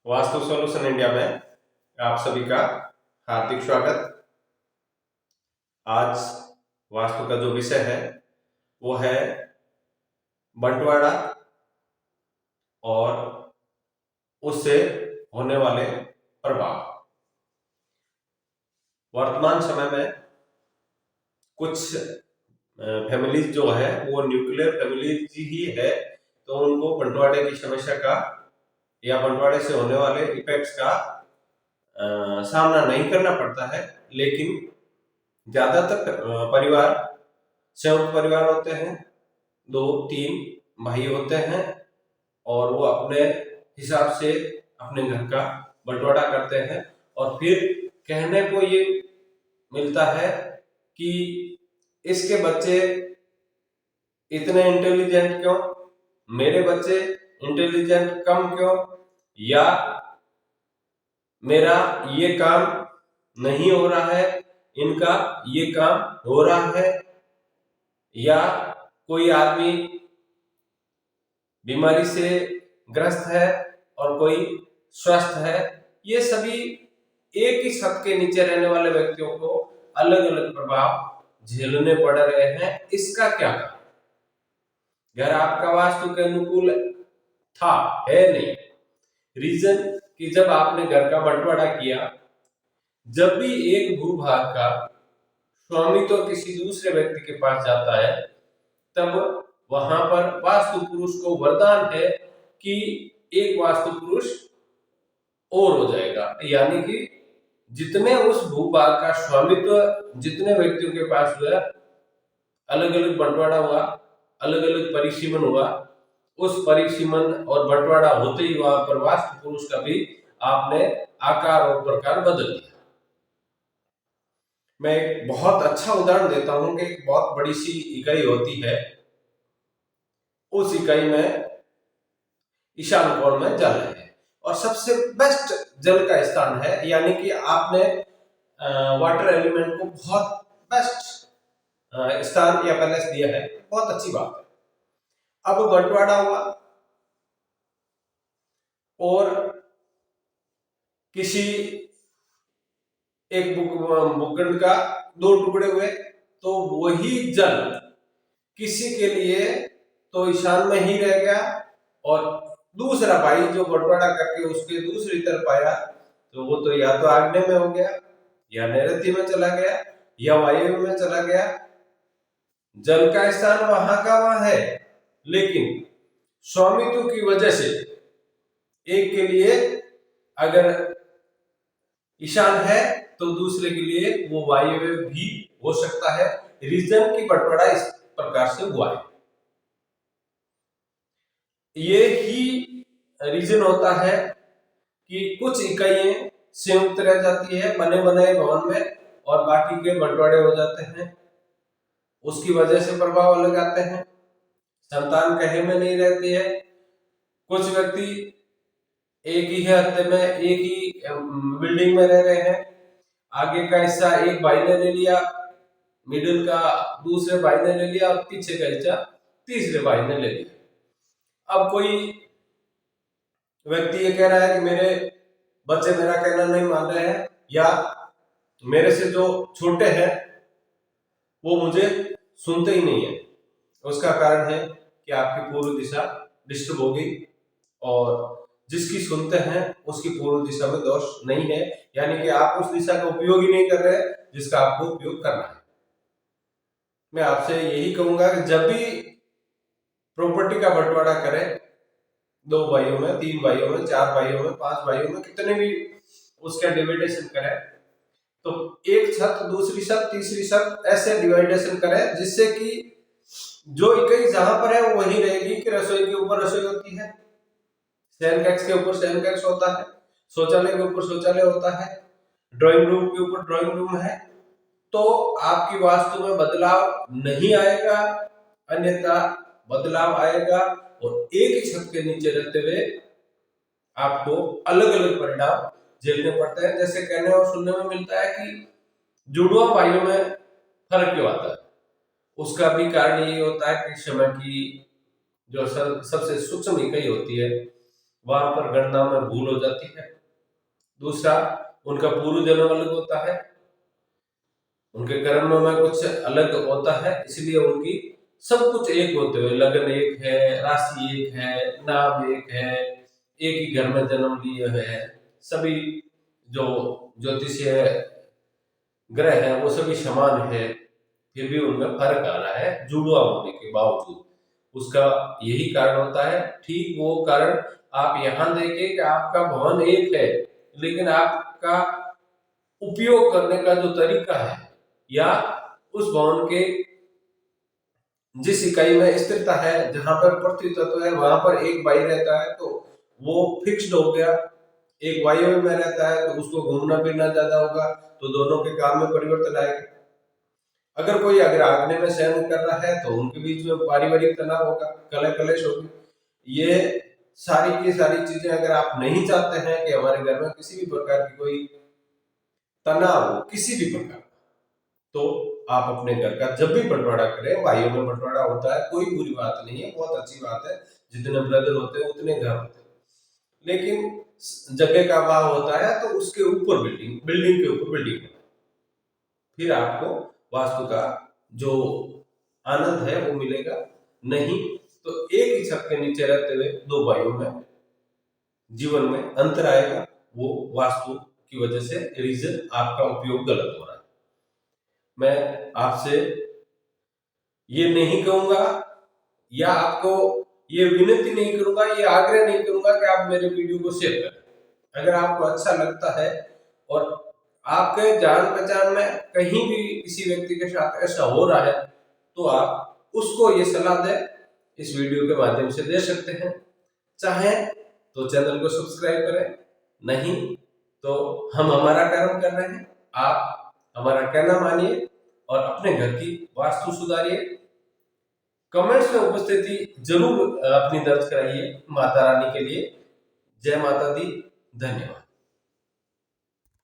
Vastu solution India में आप सभी का हार्दिक स्वागत। आज वास्तु का जो विषय है वो है बंटवारा और उससे होने वाले प्रभाव। वर्तमान समय में कुछ फैमिलीज जो है वो न्यूक्लियर फैमिलीज ही है, तो उनको बंटवारे की समस्या का या बंटवारे से होने वाले इफेक्ट्स का सामना नहीं करना पड़ता है। लेकिन ज्यादातर परिवार संयुक्त परिवार होते हैं, 2-3 भाई होते हैं और वो अपने हिसाब से अपने घर का बंटवारा करते हैं और फिर कहने को ये मिलता है कि इसके बच्चे इतने इंटेलिजेंट क्यों, मेरे बच्चे इंटेलिजेंट कम क्यों, या मेरा ये काम नहीं हो रहा है, इनका ये काम हो रहा है, या कोई आदमी बीमारी से ग्रस्त है और कोई स्वस्थ है। ये सभी एक ही छत के नीचे रहने वाले व्यक्तियों को अलग अलग प्रभाव झेलने पड़ रहे हैं। इसका क्या कारण? घर आपका वास्तु के अनुकूल था, है नहीं। रीजन कि जब आपने घर का बंटवारा किया, जब भी एक भूभाग का स्वामित्व तो किसी दूसरे व्यक्ति के पास जाता है, तब वहां पर वास्तु पुरुष को वरदान है कि एक वास्तु पुरुष और हो जाएगा। यानी कि जितने उस भूभाग का स्वामित्व जितने व्यक्तियों के पास हुआ, अलग अलग बंटवारा हुआ, अलग अलग परिसीमन हुआ, उस परिसीमन और बंटवारा होते ही वहां पर वास्तु पुरुष का भी आपने आकार और प्रकार बदल दिया। मैं एक बहुत अच्छा उदाहरण देता हूं कि एक बहुत बड़ी सी इकाई होती है, उस इकाई में ईशान कोण में जल है और सबसे बेस्ट जल का स्थान है। यानी कि आपने वाटर एलिमेंट को बहुत बेस्ट स्थान या पैलेस दिया है, बहुत अच्छी बात है। अब बंटवारा हुआ और किसी एक भूखंड का 2 टुकड़े हुए, तो वही जल किसी के लिए तो ईशान में ही रह गया और दूसरा भाई जो बंटवारा करके उसके दूसरी तरफ आया, तो वो तो या तो आग्नेय में हो गया, या नैऋत्य में चला गया, या वायव्य में चला गया। जल का स्थान वहां का वहां है, लेकिन स्वामित्व की वजह से एक के लिए अगर ईशान है तो दूसरे के लिए वो वायव्य भी हो सकता है। रीजन की बंटवारा इस प्रकार से हुआ है। ये ही रीजन होता है कि कुछ इकाइयां संयुक्त रह जाती है बने बनाए भवन में और बाकी के बंटवारे हो जाते हैं। उसकी वजह से प्रभाव अलग आते हैं। संतान कहे में नहीं रहती है। कुछ व्यक्ति एक ही हफ्ते में एक ही बिल्डिंग में रह रहे हैं, आगे का हिस्सा एक भाई ने ले लिया, मिडिल का दूसरे भाई ने ले लिया और पीछे का हिस्सा तीसरे भाई ने ले लिया। अब कोई व्यक्ति ये कह रहा है कि मेरे बच्चे मेरा कहना नहीं मान रहे हैं, या मेरे से जो छोटे हैं वो मुझे सुनते ही नहीं है। उसका कारण है कि आपकी पूर्व दिशा डिस्टर्ब होगी और जिसकी सुनते हैं उसकी पूर्व दिशा में दोष नहीं है। यानी कि आप उस दिशा का उपयोग ही नहीं कर रहे जिसका आपको उपयोग करना है। मैं आपसे यही कहूंगा कि जब भी प्रॉपर्टी का बंटवारा करें, 2 भाइयों में, 3 भाइयों में, 4 भाइयों में, 5 भाइयों में, कितने भी उसका डिवाइडेशन करें, तो एक छत दूसरी छत तीसरी छत ऐसे डिवाइडेशन करें जिससे कि जो इकाई जहां पर है वो वहीं रहेगी कि रसोई के ऊपर रसोई होती है, शयन कक्ष के ऊपर शयन कक्ष होता है, शौचालय के ऊपर शौचालय होता है, ड्राइंग रूम के ऊपर ड्राइंग रूम है, तो आपकी वास्तु में बदलाव नहीं आएगा, अन्यथा बदलाव आएगा और एक ही छत के नीचे रहते हुए आपको अलग अलग परिणाम झेलने पड़ते हैं। जैसे कहने और सुनने में मिलता है कि जुड़वा भाइयों में फर्क क्यों आता है, उसका भी कारण यही होता है कि समय की जो सबसे सूक्ष्म इकाई होती है वहां पर गणना में भूल हो जाती है। दूसरा, उनका पूर्व जन्म अलग होता है, उनके कर्मों में कुछ अलग होता है, इसलिए उनकी सब कुछ एक होते हुए लगन एक है, राशि एक है, नाम एक है, एक ही घर में जन्म लिए हुए हैं, सभी जो ज्योतिषीय ग्रह हैं वो सभी समान है, फिर भी उनमें फर्क आ रहा है जुड़वा होने के बावजूद। उसका यही कारण होता है। ठीक वो कारण आप यहाँ देखें कि आपका भवन एक है, लेकिन आपका उपयोग करने का जो तरीका है या उस भवन के जिस इकाई में स्थिरता है, जहां पर पृथ्वी तत्व है वहां पर एक वायु रहता है तो वो फिक्स्ड हो गया। एक वायु में रहता है तो उसको घूमना फिरना ज्यादा होगा, तो दोनों के काम में परिवर्तन आएगा। अगर आग्नेय में शयन कर रहा है तो उनके बीच में पारिवारिक तनाव होगा, कलह कलेश होगी। ये सारी की सारी चीजें अगर आप नहीं चाहते हैं कि हमारे घर में किसी भी प्रकार की कोई तनाव हो, किसी भी प्रकार, तो आप अपने घर का जब भी बंटवारा करें, भाइयों में बंटवारा होता है, कोई बुरी बात नहीं है, बहुत अच्छी बात है। जितने ब्रदर होते हैं उतने घर होते हैं, लेकिन जगह का अभाव होता है तो उसके ऊपर बिल्डिंग के ऊपर बिल्डिंग, फिर आपको वास्तु का जो आनंद है वो मिलेगा नहीं। तो एक ही छत के नीचे रहते हुए दो भाइयों में जीवन में अंतर आएगा, वो वास्तु की वजह से रीजन आपका उपयोग गलत हो रहा है। मैं आपसे ये नहीं कहूंगा या आपको ये विनती नहीं करूंगा, ये आग्रह नहीं करूंगा कि आप मेरे वीडियो को शेयर करें। अगर आपको अच्छा लगता है और आपके जान पहचान में कहीं भी किसी व्यक्ति के साथ ऐसा हो रहा है तो आप उसको ये सलाह दें, इस वीडियो के माध्यम से दे सकते हैं। चाहे तो चैनल को सब्सक्राइब करें, नहीं तो हम हमारा कर्म कर रहे हैं, आप हमारा कहना मानिए और अपने घर की वास्तु सुधारिए। कमेंट्स में उपस्थिति जरूर अपनी दर्ज कराइए माता रानी के लिए। जय माता दी, धन्यवाद।